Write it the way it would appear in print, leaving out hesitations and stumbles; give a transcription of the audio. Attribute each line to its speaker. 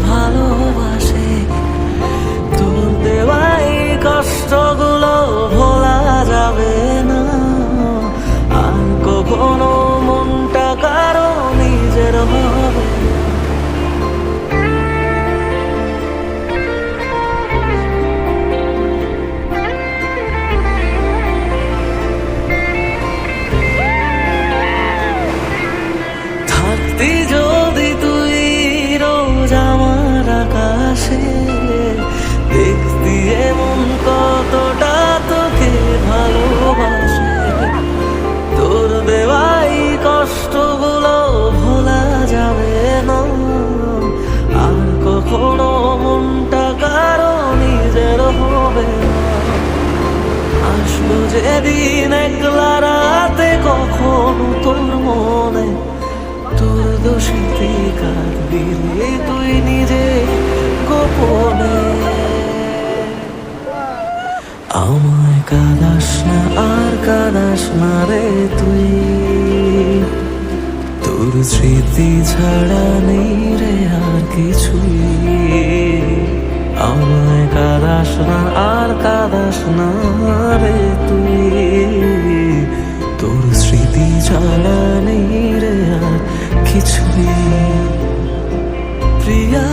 Speaker 1: ভালোবাসে। তোর দেওয়া এই কষ্টগুলো ভোলা যাবে না, আর কখনো মনটা কারো নিজের হবে না। থাকতি যদি তুই রোজ আমার আকাশে, দেখতি এমন কতটা তোকে ভালোবাসে। তোর দেওয়াই কষ্টগুলো ভোলা যাবে না, আর কখনো মনটা কারো নিজের হবে না। আসবো যেদিন একলা রাতে কখনো তোর মনে, তোর দোষীতে কাঁদবি রে তুই নিজে গোপনে। আমায় কাঁদাস না আর কাঁদাস না রে তুই, তোর স্মৃতি ছাড়া নেই রে আর কিছুই। আমায় কাঁদাস না আর কাঁদাস না রে তুই, তোর স্মৃতি ছাড়া নেই রে আর কিছুই। প্রিয়া